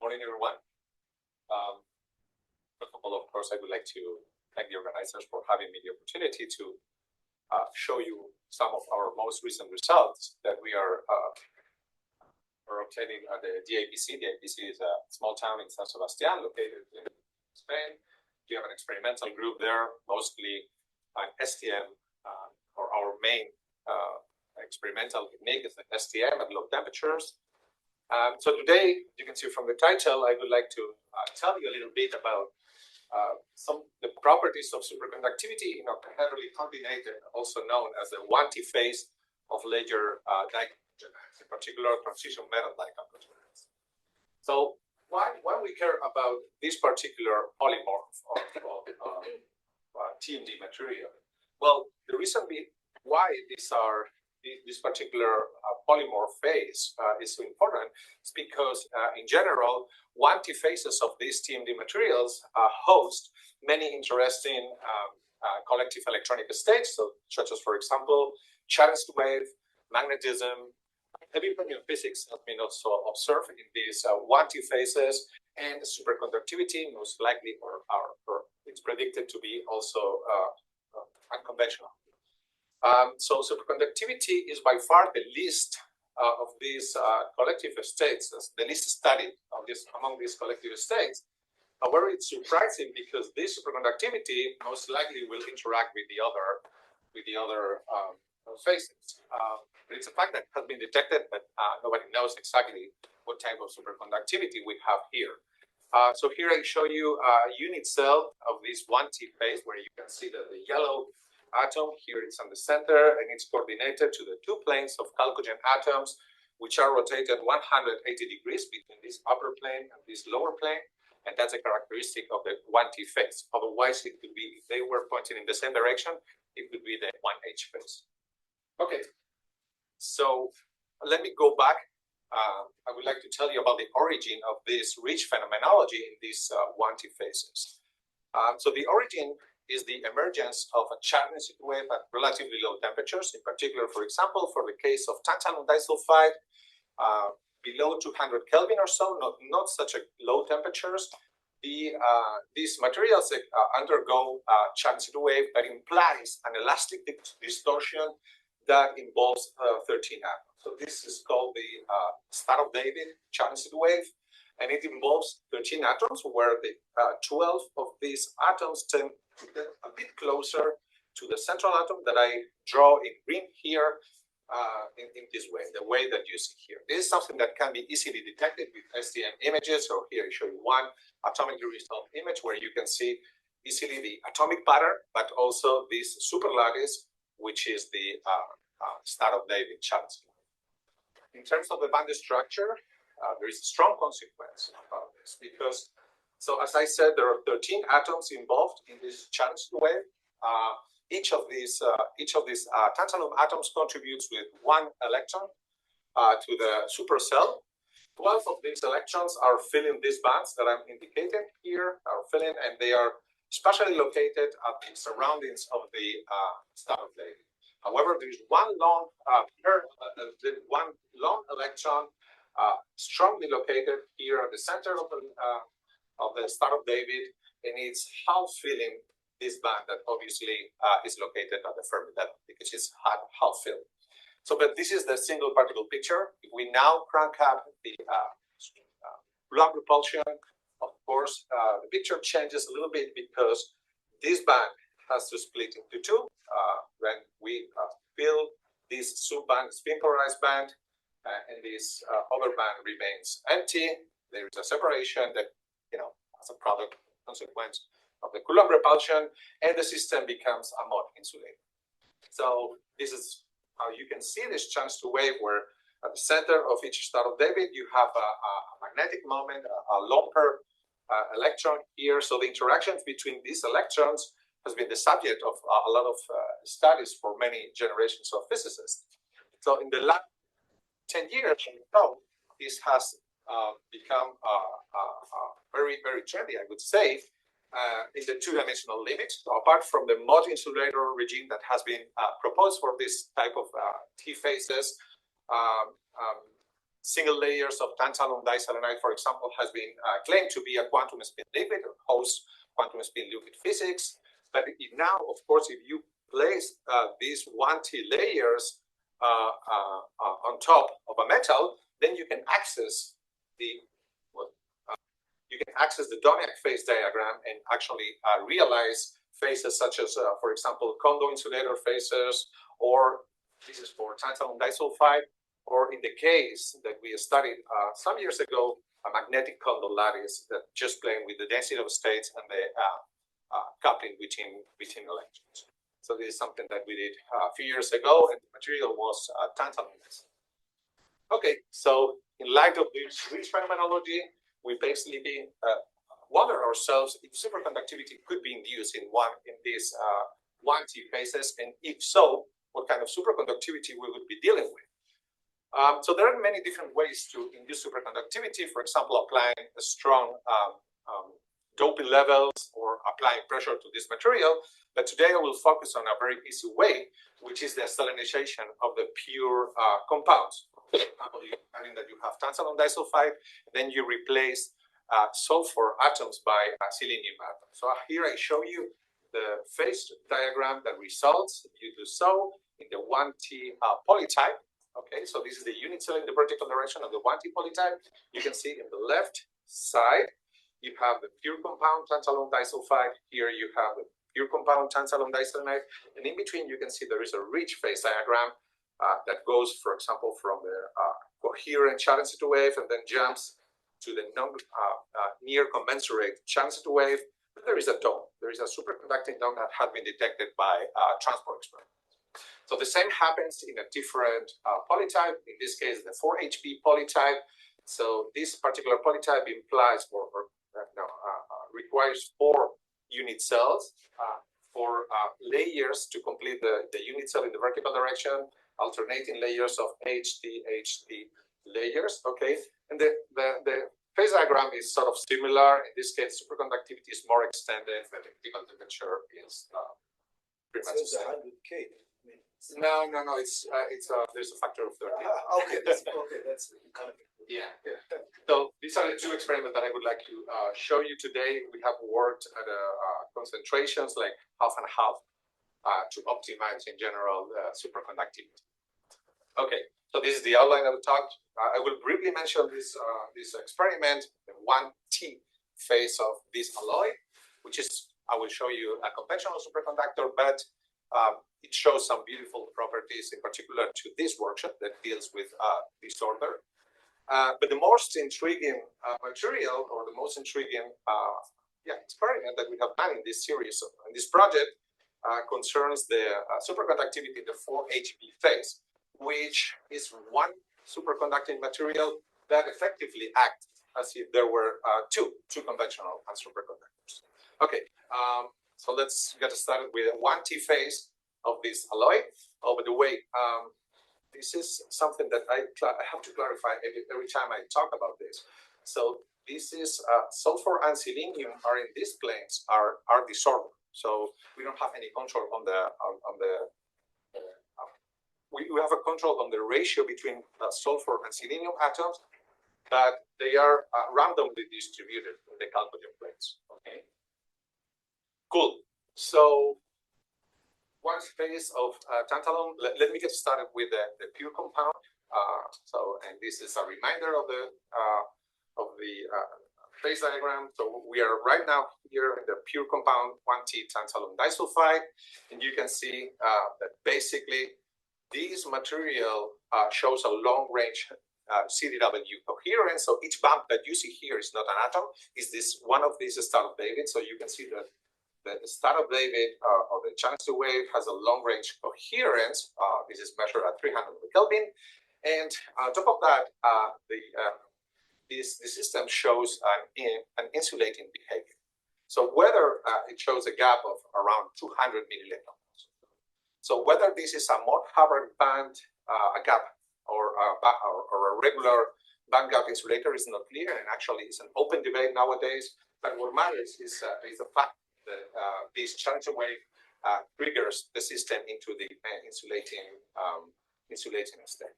morning, everyone. First of all, of course, I would like to thank the organizers for having me the opportunity to show you some of our most recent results that we are obtaining at the DIPC. The DIPC is a small town in San Sebastian, located in Spain. We have an experimental group there, mostly an STM, or our main experimental technique is the STM at low temperatures. So today, you can see from the title, I would like to tell you a little bit about the properties of superconductivity in octahedrally combinated, also known as the 1T phase of laser dichalcogenides, in particular transition metal dichalcogenides. So why we care about this particular polymorph of TMD material? Well, the reason why this particular polymorph phase is so important is because, in general, 1T phases of these TMD materials host many interesting collective electronic states, such as, for example, challenged wave, magnetism, heavy fermion physics has been also observed in these 1T phases, and superconductivity most likely, or it's predicted to be also unconventional. So superconductivity is by far the least of these collective states, the least studied of among these collective states. However, it's surprising because this superconductivity most likely will interact with the other phases. But it's a fact that has been detected, but nobody knows exactly what type of superconductivity we have here. So here I show you a unit cell of this 1T phase, where you can see that the yellow atom here is on the center, and it's coordinated to the two planes of chalcogen atoms, which are rotated 180 degrees between this upper plane and this lower plane, and that's a characteristic of the 1T phase. Otherwise, it could be, if they were pointing in the same direction, it would be the 1H phase. Okay, so let me go back. I would like to tell you about the origin of this rich phenomenology in these 1T phases. So the origin is the emergence of a challenged wave at relatively low temperatures, in particular, for example, for the case of tantalum disulfide, below 200 Kelvin or so, not such a low temperatures. These materials undergo a challenged wave that implies an elastic distortion that involves 13 atoms. So this is called the Star of David challenged wave, and it involves 13 atoms, where the 12 of these atoms tend to get a bit closer to the central atom that I draw in green here in this way, the way that you see here. This is something that can be easily detected with STM images. So here I show you one atomically resolved image where you can see easily the atomic pattern, but also this superlattice, which is the Star of David challenge. In terms of the band structure, there is a strong consequence about this because, so as I said, there are 13 atoms involved in this challenged wave. Each of these tantalum atoms contributes with one electron to the supercell. 12 of these electrons are filling these bands that I'm indicated here, and they are spatially located at the surroundings of the Star of David. However, there is one lone electron strongly located here at the center of the Star of David, and it's half filling this band that obviously is located at the Fermi level because it's half filled. So, but this is the single particle picture. If we now crank up the Coulomb repulsion, of course, the picture changes a little bit because this band has to split into two. When we fill this subband, spin polarized band, and this other band remains empty, there is a separation that, as a product consequence of the Coulomb repulsion, and the system becomes amon insulated. So this is how you can see this chance to wave, where at the center of each Star of David, you have a magnetic moment, a lone pair electron here. So the interactions between these electrons has been the subject of a lot of studies for many generations of physicists. So in the last 10 years, this has become very, very trendy, I would say, in the two-dimensional limit. So apart from the mod insulator regime that has been proposed for this type of T phases, single layers of tantalum diselenide, for example, has been claimed to be a quantum spin liquid or host quantum spin liquid physics. But now, of course, if you place these 1T layers on top of a metal, then you can access the Doniak phase diagram and actually realize phases such as, for example, condo insulator phases, or this is for tantalum disulfide, or in the case that we studied some years ago, a magnetic condo lattice that just playing with the density of states and the coupling between electrons. So this is something that we did a few years ago, and the material was tantalum. Okay, so in light of this rich phenomenology, we basically wonder ourselves if superconductivity could be induced in these 1T phases, and if so, what kind of superconductivity we would be dealing with. So there are many different ways to induce superconductivity. For example, applying a strong doping levels or applying pressure to this material. But today I will focus on a very easy way, which is the salinization of the pure compounds. For example, you imagine that you have tantalum disulfide, then you replace sulfur atoms by selenium atoms. So here I show you the phase diagram that results if you do so in the 1T polytype. Okay, so this is the unit cell in the vertical direction of the 1T polytype. You can see in the left side, you have the pure compound tantalum disulfide. Here you have the pure compound tantalum diselenide. And in between, you can see there is a rich phase diagram that goes, for example, from the coherent challenge to wave and then jumps to the near commensurate challenge to wave. But there is a dome. There is a superconducting dome that had been detected by transport experiments. So the same happens in a different polytype, in this case, the 4HP polytype. So this particular polytype implies requires 4 unit cells, 4 layers to complete the unit cell in the vertical direction, alternating layers of HD layers, okay? And the phase diagram is sort of similar. In this case, superconductivity is more extended, but the critical temperature is pretty much the same. 100K. No. It's there's a factor of 30. Okay, that's kind of yeah. So these are the 2 experiments that I would like to show you today. We have worked at concentrations like half and half to optimize in general superconductivity. Okay, so this is the outline of the talk. I will briefly mention this experiment, the 1T phase of this alloy, which is, I will show you a conventional superconductor, but it shows some beautiful properties, in particular to this workshop that deals with disorder. But the most intriguing material, or the most intriguing experiment that we have done in this series, in this project, concerns the superconductivity in the 4HB phase, which is one superconducting material that effectively acts as if there were two conventional superconductors. Okay, so let's get started with 1T phase of this alloy. Oh, by the way, this is something that I have to clarify every time I talk about this. So this is sulfur and selenium are in these planes are disordered. So we don't have any control on we have a control on the ratio between sulfur and selenium atoms, but they are randomly distributed in the chalcogen planes. Okay. Cool. So one phase of tantalum. Let me get started with the pure compound. And this is a reminder of the phase diagram. So we are right now here in the pure compound 1T tantalum disulfide, and you can see that basically this material shows a long-range CDW coherence. So each bump that you see here is not an atom; is this one of these star of David? So you can see that the star of David or the chance wave has a long-range coherence. This is measured at 300 Kelvin, and on top of that, the system shows an insulating behavior. So whether it shows a gap of around 200 millielectrons. So whether this is a Mott-Hubbard band a gap or a regular band gap insulator is not clear, and actually it's an open debate nowadays. But what matters is the fact that this challenge wave triggers the system into the insulating state.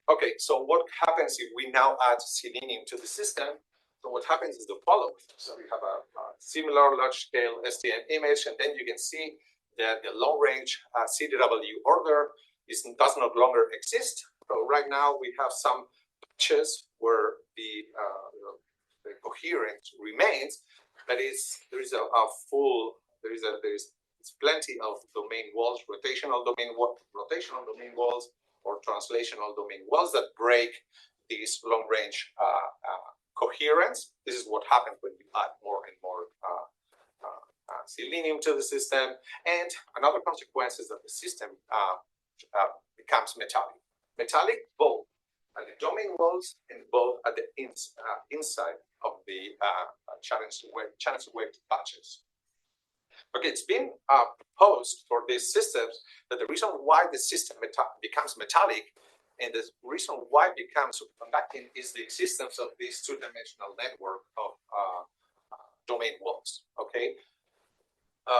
Okay, so what happens if we now add selenium to the system? So what happens is the following. So we have a similar large-scale STM image, and then you can see that the long-range CDW order does not longer exist. So right now we have some patches where the coherence remains, but there is plenty of domain walls, rotational domain walls, or translational domain walls that break these long-range coherence. This is what happens when you add more and more selenium to the system. And another consequence is that the system becomes metallic. Metallic both at the domain walls and both at the inside of the challenge wave patches. Okay, it's been proposed for these systems that the reason why the system becomes metallic and the reason why it becomes superconducting is the existence of this two-dimensional network of domain walls. Okay,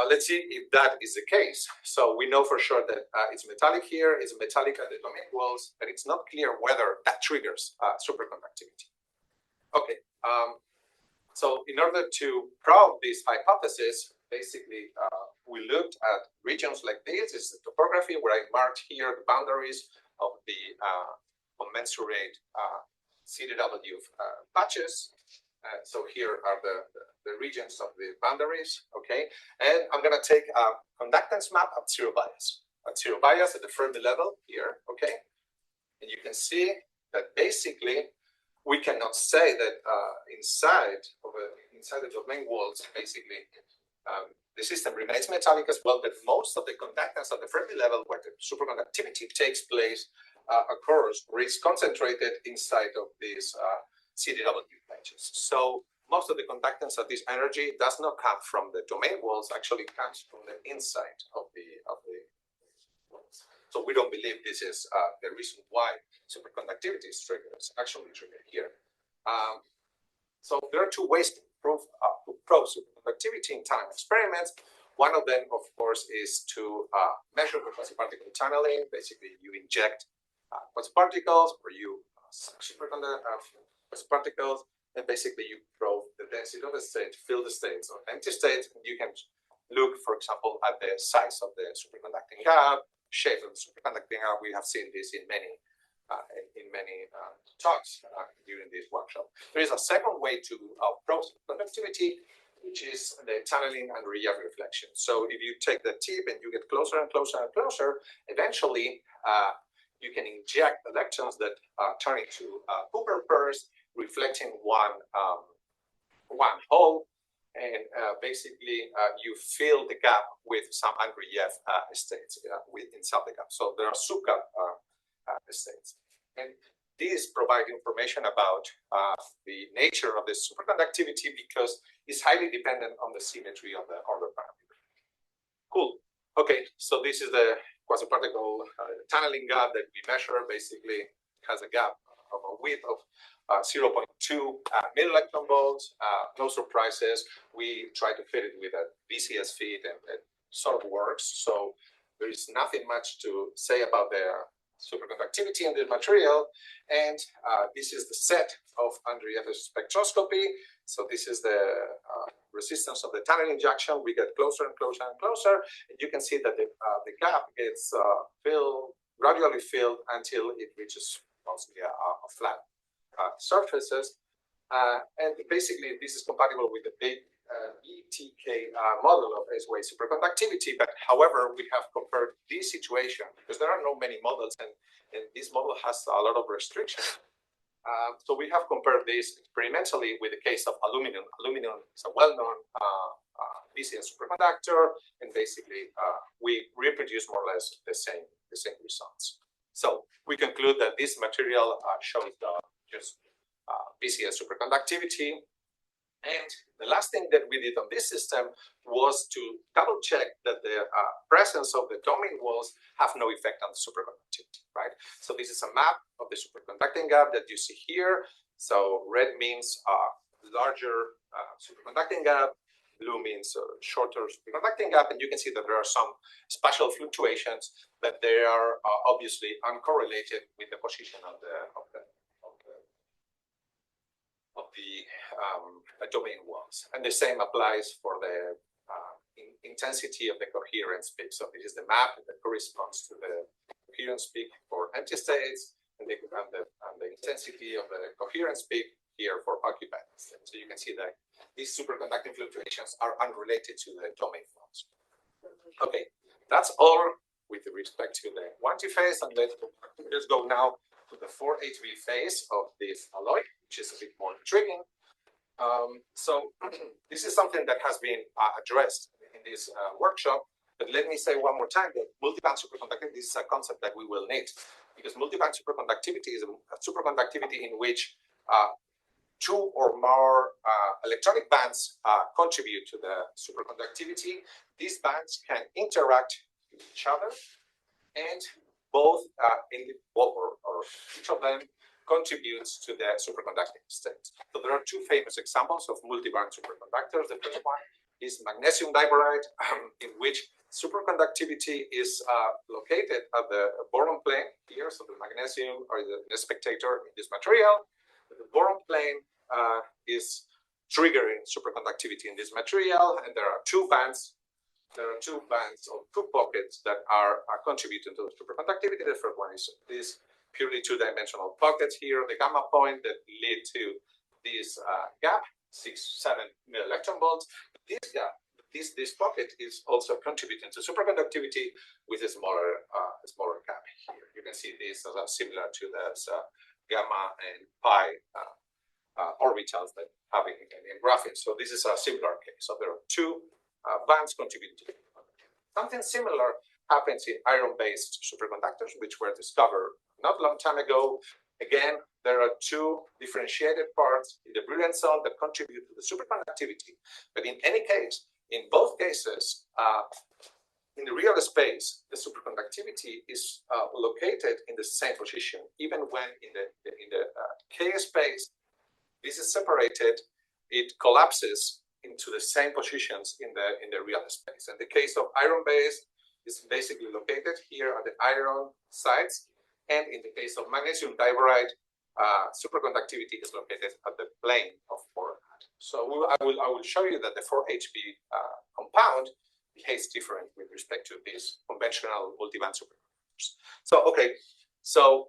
let's see if that is the case. So we know for sure that it's metallic here, it's metallic at the domain walls, but it's not clear whether that triggers superconductivity. Okay, so in order to prove this hypothesis, basically we looked at regions like this. This is the topography where I marked here the boundaries of the commensurate CDW patches. So here are the regions of the boundaries, okay? And I'm gonna take a conductance map at zero bias. At zero bias at the Fermi level here, okay? And you can see that basically we cannot say that inside the domain walls, basically the system remains metallic as well, but most of the conductance at the Fermi level where the superconductivity takes place occurs or is concentrated inside of these CDW patches. So most of the conductance of this energy does not come from the domain walls, actually comes from the inside of the walls. So we don't believe this is the reason why superconductivity is triggered. It's actually triggered here. So there are two ways to prove superconductivity in time experiments. One of them, of course, is to measure the quasi-particle tunneling. Basically, you inject quasi-particles or you suck quasi-particles, and basically you probe the density of the state, fill the states or empty states, and you can look, for example, at the size of the superconducting gap, shape of the superconducting gap. We have seen this in many talks during this workshop. There is a second way to probe superconductivity, which is the tunneling and relief reflection. So if you take the tip and you get closer and closer and closer, eventually you can inject electrons that turn into Cooper pairs, reflecting one hole, and basically you fill the gap with some unrelief states inside the gap. So there are subgap states, and these provide information about the nature of the superconductivity because it's highly dependent on the symmetry of the order parameter. Cool. Okay, so this is the quasi-particle tunneling gap that we measure. Basically, has a gap of a width of 0.2 millielectron volts. No surprises. We try to fit it with a VCS feed, and it sort of works. So there is nothing much to say about the superconductivity in the material. And this is the set of unrelief spectroscopy. So this is the resistance of the tunneling junction. We get closer and closer and closer, and you can see that the gap gets gradually filled until it reaches mostly a flat surfaces. And basically, this is compatible with the big BTK model of S-wave superconductivity. But however, we have compared this situation because there are not many models, and this model has a lot of restrictions. So we have compared this experimentally with the case of aluminum. Aluminum is a well-known VCS superconductor, and basically we reproduce more or less the same results. So we conclude that this material shows just VCS superconductivity. And the last thing that we did on this system was to double check that the presence of the domain walls have no effect on the superconductivity, right? So this is a map of the superconducting gap that you see here. So red means larger superconducting gap, blue means shorter superconducting gap, and you can see that there are some spatial fluctuations, but they are obviously uncorrelated with the position of the domain walls. And the same applies for the intensity of the coherence peak. So this is the map that corresponds to the coherence peak for empty states, and the intensity of the coherence peak here for occupied states. So you can see that these superconducting fluctuations are unrelated to the domain walls. Okay, that's all with respect to the 1T phase, and let's go now to the 4HB phase of this alloy, which is a bit more intriguing. So this is something that has been addressed in this workshop, but let me say one more time that multiband superconductivity is a concept that we will need, because multiband superconductivity is a superconductivity in which two or more electronic bands contribute to the superconductivity. These bands can interact with each other, and both or each of them contributes to the superconducting state. So there are two famous examples of multiband superconductors. The first one is magnesium diboride, in which superconductivity is located at the boron plane here. So the magnesium or the spectator in this material. The boron plane is triggering superconductivity in this material, and there are two bands. There are two bands or two pockets that are contributing to the superconductivity. The first one is this purely two-dimensional pockets here, the gamma point that lead to this gap, 6-7 milli-electron volts. This gap, this pocket is also contributing to superconductivity with a smaller gap here. You can see this as similar to the gamma and pi orbitals that have in graphene. So this is a similar case. So there are two bands contributing to superconductivity. Something similar happens in iron-based superconductors, which were discovered not a long time ago. Again, there are two differentiated parts in the brilliant zone that contribute to the superconductivity. But in any case, in both cases, in the real space, the superconductivity is located in the same position, even when in the K space, this is separated, it collapses into the same positions in the real space. In the case of iron-based, it's basically located here at the iron sites, and in the case of magnesium diboride, superconductivity is located at the plane of boron atom. So I will show you that the 4HB compound behaves different with respect to these conventional multiband superconductors. So okay, so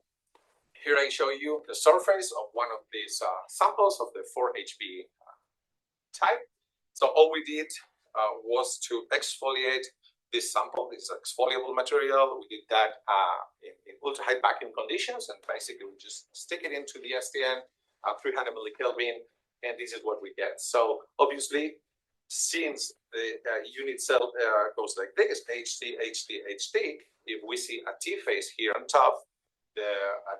here I show you the surface of one of these samples of the 4HB type. So all we did was to exfoliate this sample, this exfoliable material. We did that in ultra-high vacuum conditions, and basically we just stick it into the STM at 300 millikelvin, and this is what we get. So obviously, since the unit cell goes like this, HT, HT, HT, if we see a T phase here on top, the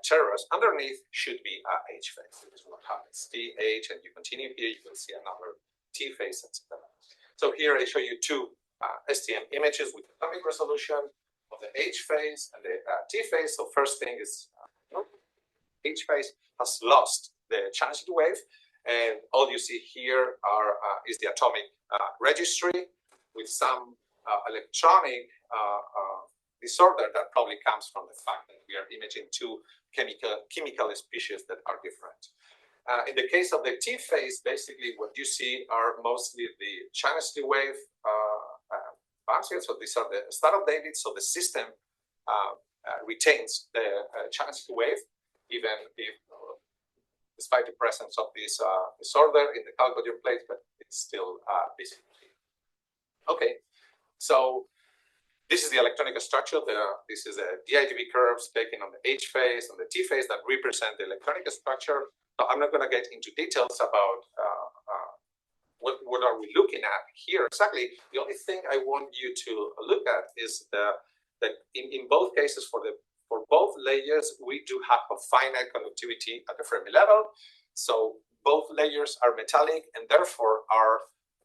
terrace underneath should be a H phase. This is what happens. T, H, and you continue here, you will see another T phase, etc. So here I show you two STM images with atomic resolution of the H phase and the T phase. So first thing is H phase has lost the chance wave, and all you see here is the atomic registry with some electronic disorder that probably comes from the fact that we are imaging two chemical species that are different. In the case of the T phase, basically what you see are mostly the Chansley wave bands here. So these are the start of David. So the system retains the Chansley wave, even if, despite the presence of this disorder in the chalcogen plate, but it's still visible. Okay, so this is the electronic structure. This is the DIGB curves taken on the H phase and the T phase that represent the electronic structure. So I'm not going to get into details about what are we looking at here exactly. The only thing I want you to look at is that in both cases, for both layers, we do have a finite conductivity at the Fermi level. So both layers are metallic and therefore are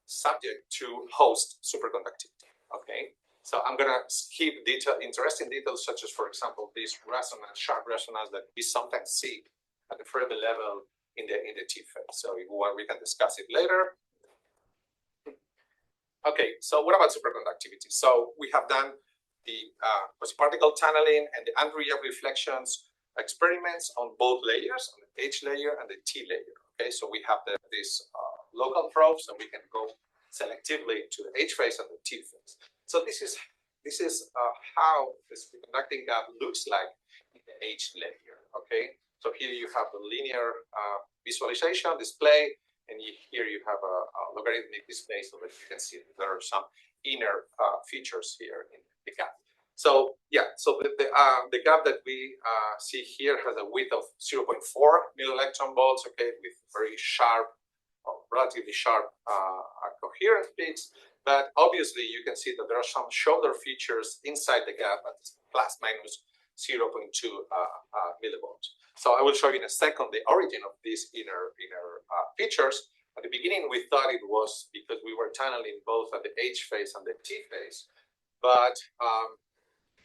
subject to host superconductivity. Okay. So I'm going to skip interesting details such as, for example, this resonance, sharp resonance that we sometimes see at the Fermi level in the T phase. So if we can discuss it later. Okay, so what about superconductivity? So we have done the quasi-particle tunneling and the Andreev reflections experiments on both layers, on the H layer and the T layer. Okay, so we have these local probes, and we can go selectively to the H phase and the T phase. So this is how the superconducting gap looks like in the H layer. Okay, so here you have the linear visualization display, and here you have a logarithmic display, so that you can see that there are some inner features here in the gap. So yeah, so the gap that we see here has a width of 0.4 millielectron volts, okay, with very sharp, relatively sharp coherence peaks. But obviously, you can see that there are some shoulder features inside the gap at plus minus 0.2 millivolts. So I will show you in a second the origin of these inner features. At the beginning, we thought it was because we were tunneling both at the H phase and the T phase, but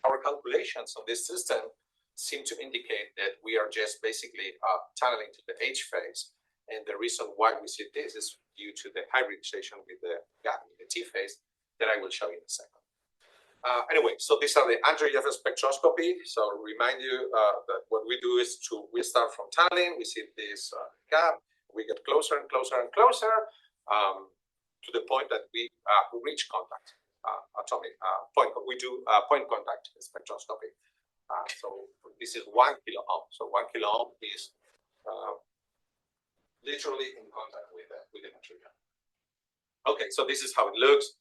our calculations on this system seem to indicate that we are just basically tunneling to the H phase. And the reason why we see this is due to the hybridization with the gap in the T phase that I will show you in a second. Anyway, so these are the Andreev spectroscopy. So remind you that what we do is we start from tunneling, we see this gap, we get closer and closer and closer to the point that we reach contact, atomic point. We do point contact spectroscopy. So this is 1 kilo ohm. So 1 kilo ohm is literally in contact with the material. Okay, so this is how it looks.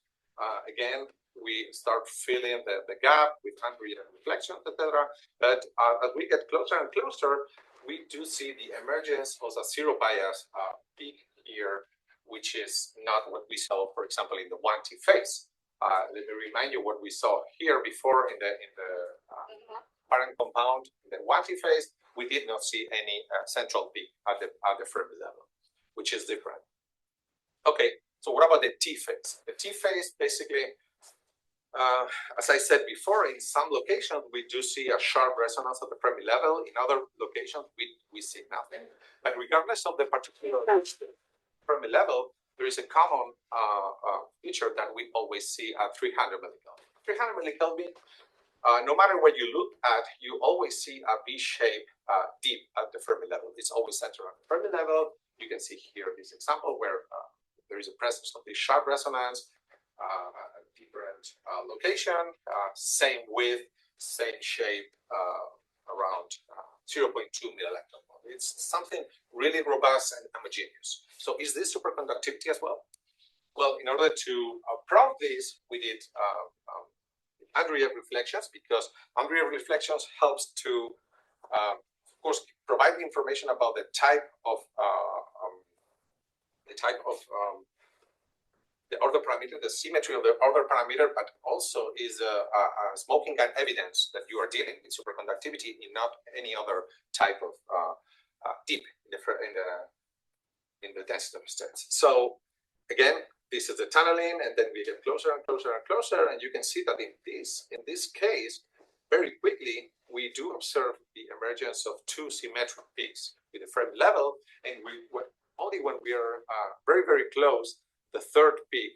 Again, we start filling the gap with Andreev reflections, etc. But as we get closer and closer, we do see the emergence of a zero bias peak here, which is not what we saw, for example, in the 1T phase. Let me remind you what we saw here before in the parent compound. In the 1T phase, we did not see any central peak at the Fermi level, which is different. Okay, so what about the T phase? The T phase basically, as I said before, in some locations we do see a sharp resonance at the Fermi level. In other locations we see nothing. But regardless of the particular Fermi level, there is a common feature that we always see at 300 millikelvin. 300 millikelvin, no matter what you look at, you always see a V-shaped dip at the Fermi level. It's always centered on the Fermi level. You can see here this example where there is a presence of this sharp resonance, a different location, same width, same shape, around 0.2 millielectron volt. It's something really robust and homogeneous. So is this superconductivity as well? Well, in order to prove this, we did Andreev reflections, because Andreev reflections helps to, of course, provide information about the type of the order parameter, the symmetry of the order parameter, but also is a smoking gun evidence that you are dealing with superconductivity in not any other type of dip in the density of states. So again, this is the tunneling, and then we get closer and closer and closer, and you can see that in this case, very quickly we do observe the emergence of two symmetric peaks with the Fermi level, and only when we are very, very close, the third peak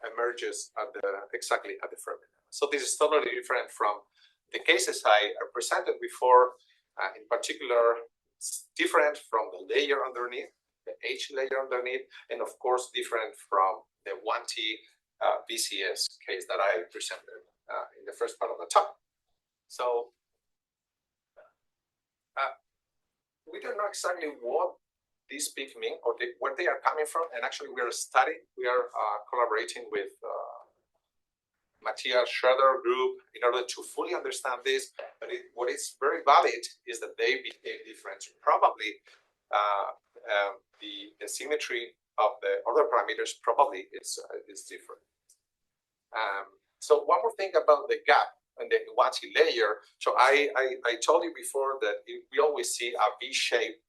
emerges exactly at the Fermi level. So this is totally different from the cases I presented before. In particular, it's different from the layer underneath, the H layer underneath, and of course different from the 1T VCS case that I presented in the first part of the talk. So we don't know exactly what these peaks mean or where they are coming from, and actually we are collaborating with Matthias Schroeder group in order to fully understand this. But what is very valid is that they behave different. Probably the symmetry of the order parameters probably is different. So one more thing about the gap and the 1T layer. So I told you before that we always see a V-shaped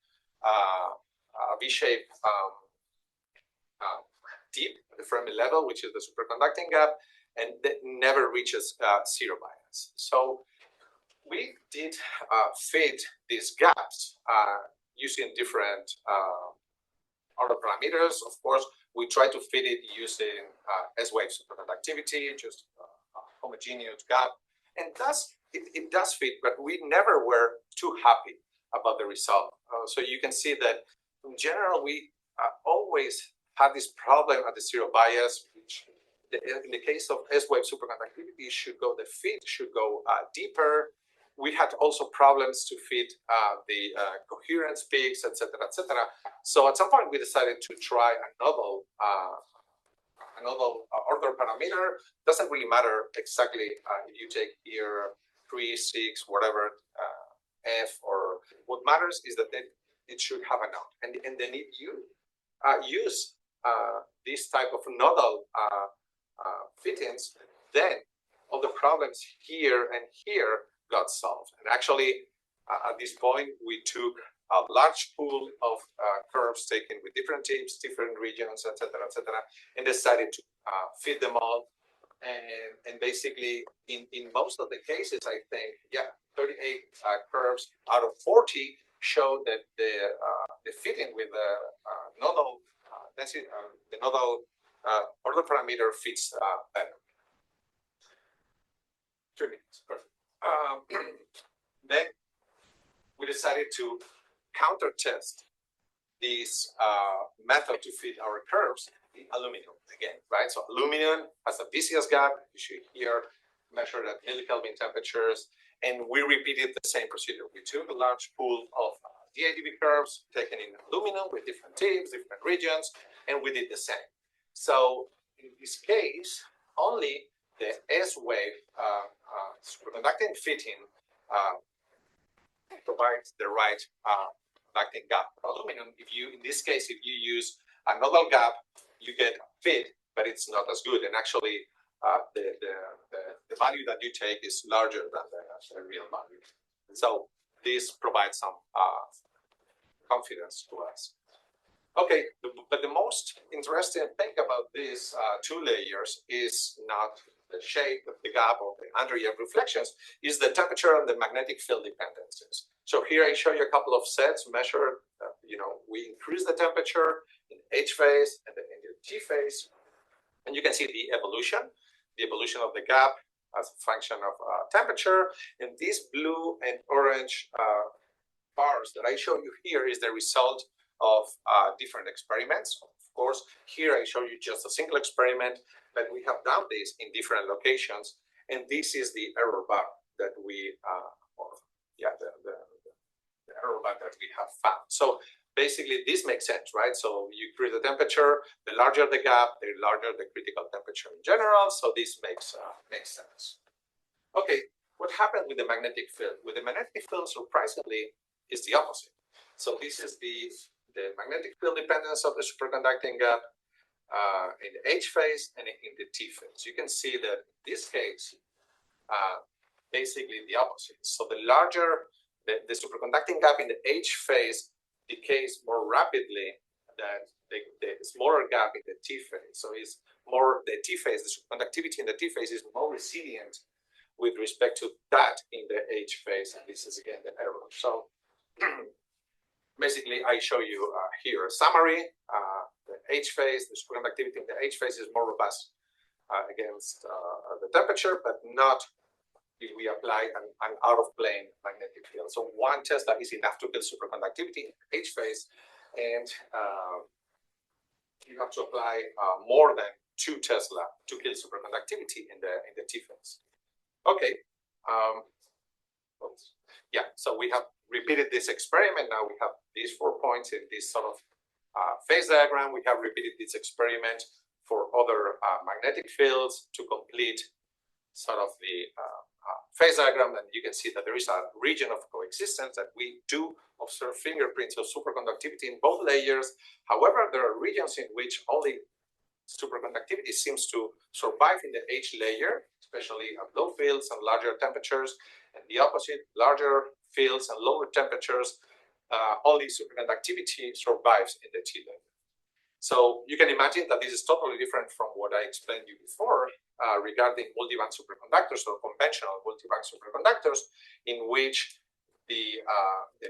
dip at the Fermi level, which is the superconducting gap, and that never reaches zero bias. So we did fit these gaps using different other parameters. Of course, we try to fit it using S-wave superconductivity, just a homogeneous gap. And it does fit, but we never were too happy about the result. So you can see that in general, we always had this problem at the zero bias, which in the case of S-wave superconductivity the fit should go deeper. We had also problems to fit the coherence peaks, etc., etc. So at some point, we decided to try another order parameter. Doesn't really matter exactly if you take here 3, 6, whatever, F, or what matters is that it should have a node. And then if you use this type of nodal fittings, then all the problems here and here got solved. And actually, at this point, we took a large pool of curves taken with different teams, different regions, etc., and decided to fit them all. And basically, in most of the cases, I think, 38 curves out of 40 show that the fitting with the nodal density, the nodal order parameter fits better. 3 minutes, perfect. Then we decided to counter test this method to fit our curves in aluminum again, right? So aluminum has a VCS gap. You should here measure at millikelvin temperatures, and we repeated the same procedure. We took a large pool of DIDV curves taken in aluminum with different tips, different regions, and we did the same. So in this case, only the S-wave superconducting fitting provides the right conducting gap for aluminum. In this case, if you use a nodal gap, you get fit, but it's not as good. And actually, the value that you take is larger than the real value. And so this provides some confidence to us. Okay, but the most interesting thing about these 2 layers is not the shape of the gap or the under-EF reflections, is the temperature and the magnetic field dependencies. So here I show you a couple of sets measured. We increase the temperature in H phase and then in the T phase, and you can see the evolution of the gap as a function of temperature. And these blue and orange bars that I show you here is the result of different experiments. Of course, here I show you just a single experiment, but we have done this in different locations, and this is the error bar that we, the error bar that we have found. So basically, this makes sense, right? So you increase the temperature, the larger the gap, the larger the critical temperature in general. So this makes sense. Okay, what happened with the magnetic field? With the magnetic field, surprisingly, is the opposite. So this is the magnetic field dependence of the superconducting gap in the H phase and in the T phase. You can see that in this case, basically the opposite. So the larger the superconducting gap in the H phase decays more rapidly than the smaller gap in the T phase. So it's more the T phase, the superconductivity in the T phase is more resilient with respect to that in the H phase. And this is again the error. So basically, I show you here a summary. The H phase, the superconductivity in the H phase is more robust against the temperature, but not if we apply an out-of-plane magnetic field. So 1 Tesla is enough to kill superconductivity in the H phase, and you have to apply more than 2 Tesla to kill superconductivity in the T phase. Okay. So we have repeated this experiment. Now we have these 4 points in this sort of phase diagram. We have repeated this experiment for other magnetic fields to complete sort of the phase diagram. And you can see that there is a region of coexistence that we do observe fingerprints of superconductivity in both layers. However, there are regions in which only superconductivity seems to survive in the H layer, especially at low fields and larger temperatures, and the opposite, larger fields and lower temperatures, only superconductivity survives in the T layer. So you can imagine that this is totally different from what I explained to you before regarding multiband superconductors or conventional multiband superconductors, in which the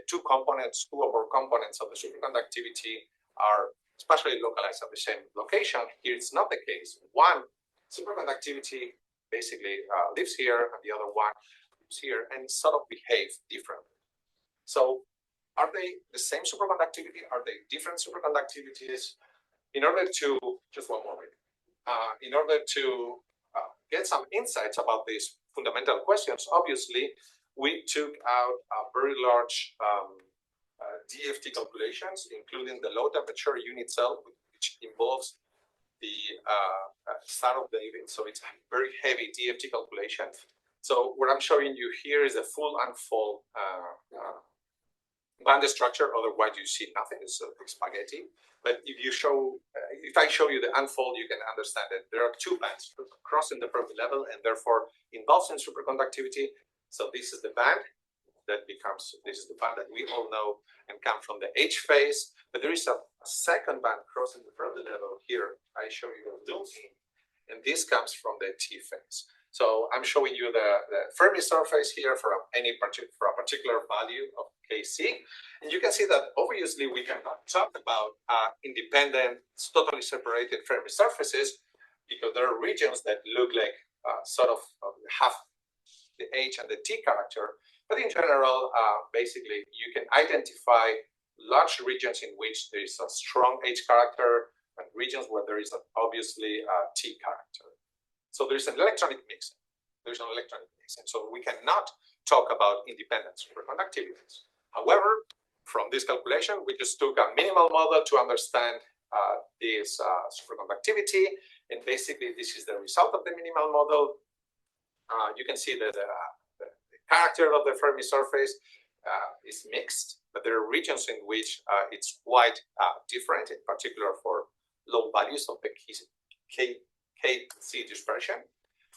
2 or more components of the superconductivity are especially localized at the same location. Here it's not the case. One superconductivity basically lives here, and the other one lives here, and sort of behave differently. So are they the same superconductivity? Are they different superconductivities? In order to, just one more minute, in order to get some insights about these fundamental questions, obviously, we took out a very large DFT calculations, including the low temperature unit cell, which involves the start of the event. So it's a very heavy DFT calculation. So what I'm showing you here is a full unfold band structure. Otherwise, you see nothing. It's spaghetti. But if I show you the unfold, you can understand that there are two bands crossing the Fermi level and therefore involved in superconductivity. So this is the band that becomes, this is the band that we all know and come from the H phase. But there is a second band crossing the Fermi level here. I show you the Dunking, and this comes from the T phase. So I'm showing you the Fermi surface here for a particular value of Kc. And you can see that obviously we cannot talk about independent, totally separated Fermi surfaces, because there are regions that look like sort of have the H and the T character. But in general, basically, you can identify large regions in which there is a strong H character and regions where there is obviously a T character. So there's an electronic mixing. There's an electronic mixing. So we cannot talk about independent superconductivities. However, from this calculation, we just took a minimal model to understand this superconductivity. And basically, this is the result of the minimal model. You can see that the character of the Fermi surface is mixed, but there are regions in which it's quite different, in particular for low values of the Kc dispersion.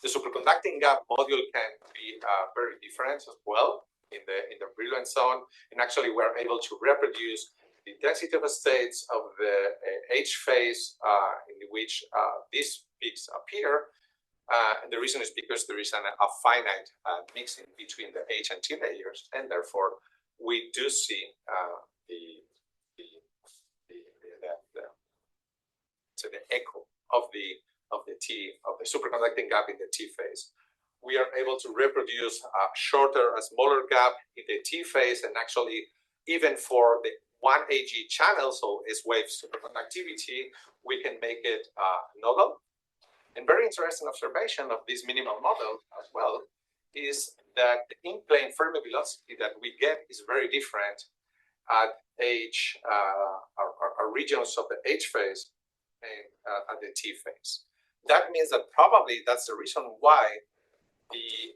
The superconducting gap module can be very different as well in the brilliant zone. And actually, we're able to reproduce the density of states of the H phase in which these peaks appear. And the reason is because there is a finite mixing between the H and T layers, and therefore we do see the echo of the superconducting gap in the T phase. We are able to reproduce a shorter, a smaller gap in the T phase, and actually even for the 1 AG channel, so S-wave superconductivity, we can make it nodal. And very interesting observation of this minimal model as well is that the in-plane Fermi velocity that we get is very different at H, our regions of the H phase and at the T phase. That means that probably that's the reason why the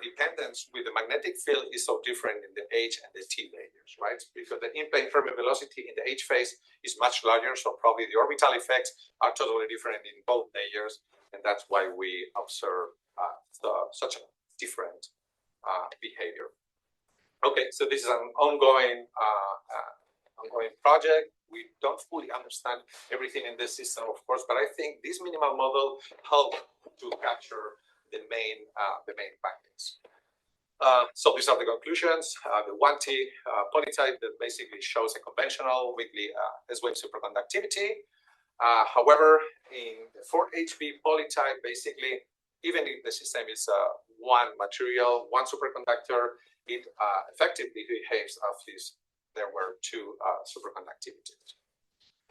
dependence with the magnetic field is so different in the H and the T layers, right? Because the in-plane Fermi velocity in the H phase is much larger, so probably the orbital effects are totally different in both layers, and that's why we observe such a different behavior. Okay, so this is an ongoing project. We don't fully understand everything in this system, of course, but I think this minimal model helped to capture the main findings. So these are the conclusions. The 1T polytype that basically shows a conventional weakly S-wave superconductivity. However, in the 4HB polytype, basically, even if the system is one material, one superconductor, it effectively behaves as if there were two superconductivities.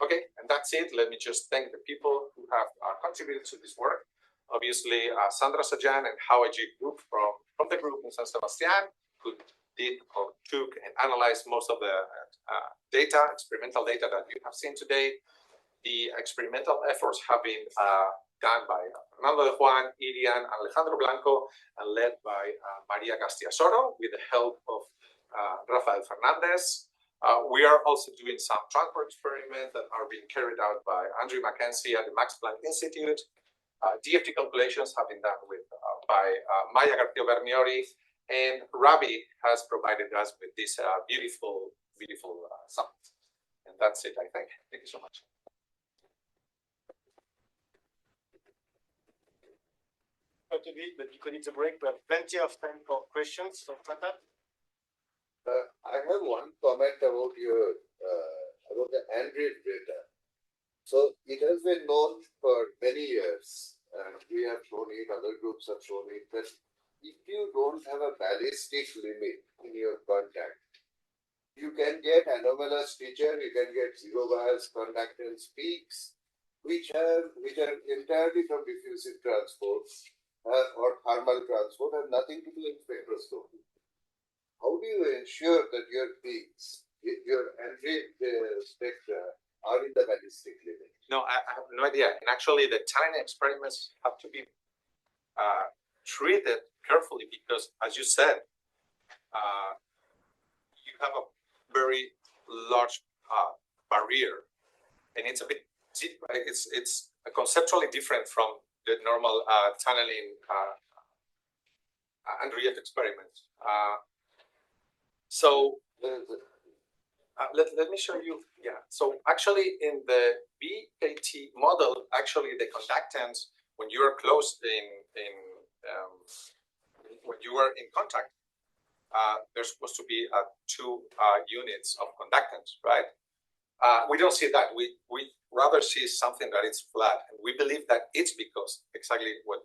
Okay, and that's it. Let me just thank the people who have contributed to this work. Obviously, Sandra Sajan and Howard G. Group from the group in San Sebastian, who did or took and analyzed most of the experimental data that you have seen today. The experimental efforts have been done by Fernando de Juan, Irian, Alejandro Blanco, and led by Maria Castillasoro with the help of Rafael Fernandez. We are also doing some transport experiments that are being carried out by Andrew Mackenzie at the Max Planck Institute. DFT calculations have been done by Maya Garcia-Berniori, and Rabi has provided us with this beautiful summit. And that's it, I think. Thank you so much. Not a bit, but because it's a break, we have plenty of time for questions. So, Fata? I have one comment about your about the Andreev data. So it has been known for many years, and we have shown it, other groups have shown it, that if you don't have a ballistic limit in your contact, you can get anomalous feature, you can get zero bias conductance peaks, which are entirely from diffusive transport or thermal transport, and nothing to do with spectroscopy. How do you ensure that your peaks, your Andreev spectra, are in the ballistic limit? No, I have no idea. And actually, the tunneling experiments have to be treated carefully because, as you said, you have a very large barrier, and it's a bit deep. It's conceptually different from the normal tunneling Andreev experiments. Let me show you. Yeah. So actually, in the BKT model, actually the conductance when you are close when you are in contact, there's supposed to be 2 units of conductance, right? We don't see that. We rather see something that is flat, and we believe that it's because exactly what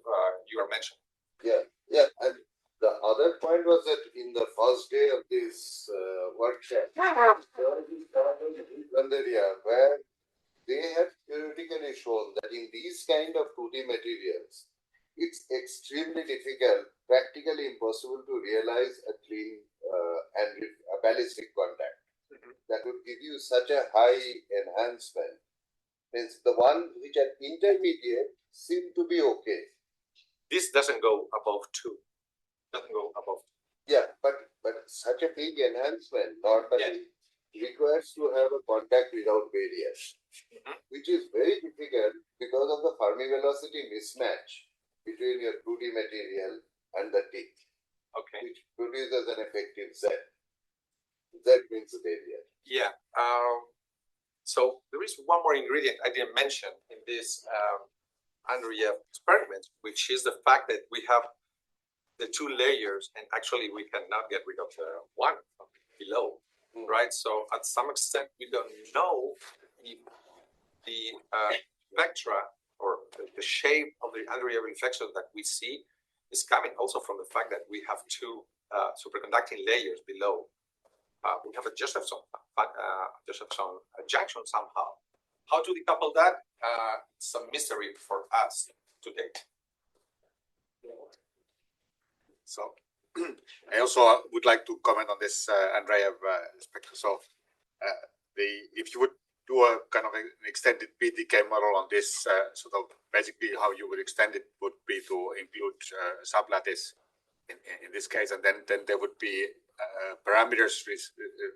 you are mentioning. Yeah. And the other point was that in the first day of this workshop, where they have theoretically shown that in these kind of 2D materials, it's extremely difficult, practically impossible to realize a clean and a ballistic contact. That would give you such a high enhancement. Means the ones which are intermediate seem to be okay. This doesn't go above 2. Doesn't go above 2. Yeah, but such a big enhancement normally requires to have a contact without barrier, which is very difficult because of the Fermi velocity mismatch between your 2D material and the tip, which produces an effective Z. Z means the barrier. Yeah. So there is one more ingredient I didn't mention in this Andreev experiment, which is the fact that we have the 2 layers, and actually we cannot get rid of the one below, right? So at some extent, we don't know if the spectra or the shape of the Andreev reflection that we see is coming also from the fact that we have 2 superconducting layers below. We have a Josephson junction somehow. How to decouple that? It's a mystery for us to date. So I also would like to comment on this Andreev spectrum. So if you would do a kind of an extended BTK model on this, sort of basically how you would extend it would be to include sublattice in this case, and then there would be parameters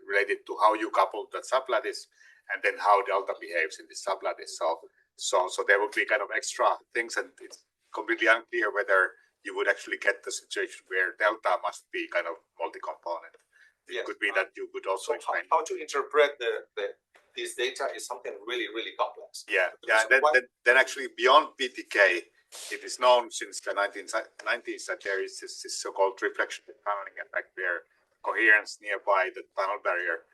related to how you couple that sublattice and then how delta behaves in this sublattice. So there would be kind of extra things, and it's completely unclear whether you would actually get the situation where delta must be kind of multi-component. It could be that you could also explain how to interpret this data is something really, really complex. Yeah. Then actually beyond BTK, it is known since the 1990s that there is this so-called reflection tunneling effect where coherence nearby the tunnel barrier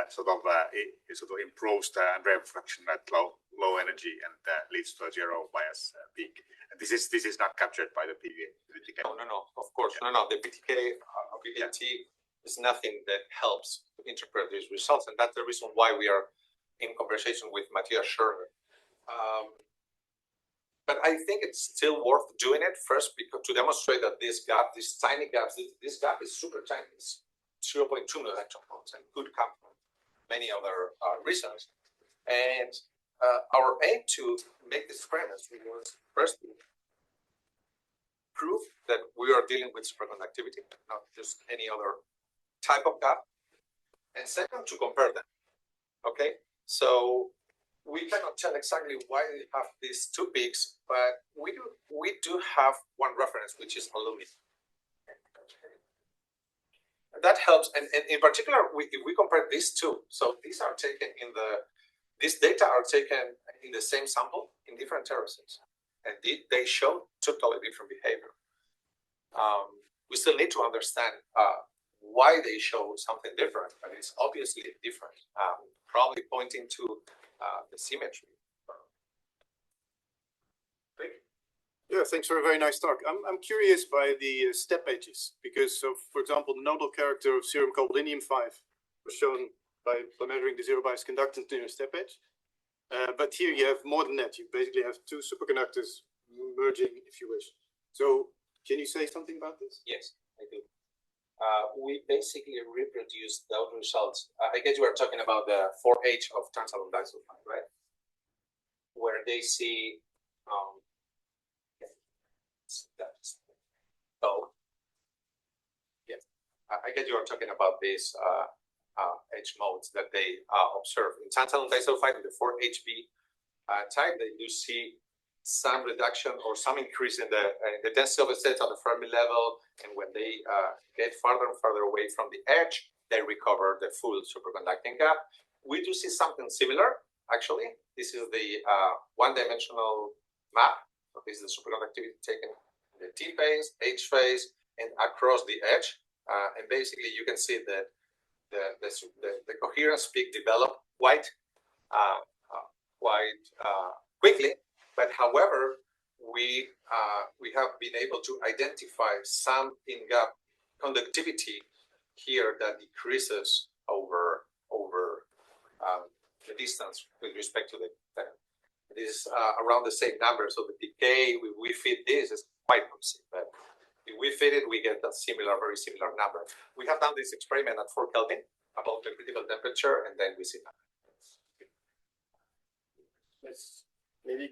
sort of improves the Andreev refraction at low energy and leads to a zero bias peak. And this is not captured by the BTK. No, of course. Yeah. No, the BTK BTT is nothing that helps to interpret these results, and that's the reason why we are in conversation with Matthias Scherger. But I think it's still worth doing it first because to demonstrate that this gap, these tiny gaps, this gap is super tiny. It's 0.2 electron volts and could come from many other reasons. And our aim to make this experiments was first to prove that we are dealing with superconductivity, not just any other type of gap. And second, to compare them. Okay, so we cannot tell exactly why we have these 2 peaks, but we do have one reference, which is aluminum. That helps, and in particular, if we compare these 2, so these are taken these data are taken in the same sample in different terraces, and they show totally different behavior. We still need to understand why they show something different, but it's obviously different, probably pointing to the symmetry. Yeah, thanks for a very nice talk. I'm curious by the step edges because, for example, the nodal character of serum cobalaminum 5 was shown by measuring the zero bias conductance near a step edge. But here you have more than that. You basically have two superconductors merging, if you wish. So can you say something about this? Yes, I do. We basically reproduce those results. I guess you are talking about the 4H of tantalum disulfide, right? Where they see yes, I guess you are talking about these H modes that they observe in tantalum disulfide in the 4HB type. They do see some reduction or some increase in the density of the states at the Fermi level, and when they get farther and farther away from the edge, they recover the full superconducting gap. We do see something similar, actually. This is the one-dimensional map. So this is the superconductivity taken in the T phase, H phase, and across the edge. And basically, you can see that the coherence peak developed quite quickly. But however, we have been able to identify some in-gap conductivity here that decreases over the distance with respect to the it is around the same number. So the decay, we fit this is quite promising, but if we fit it, we get a very similar number. We have done this experiment at 4 Kelvin about the critical temperature, and then we see that. Let's maybe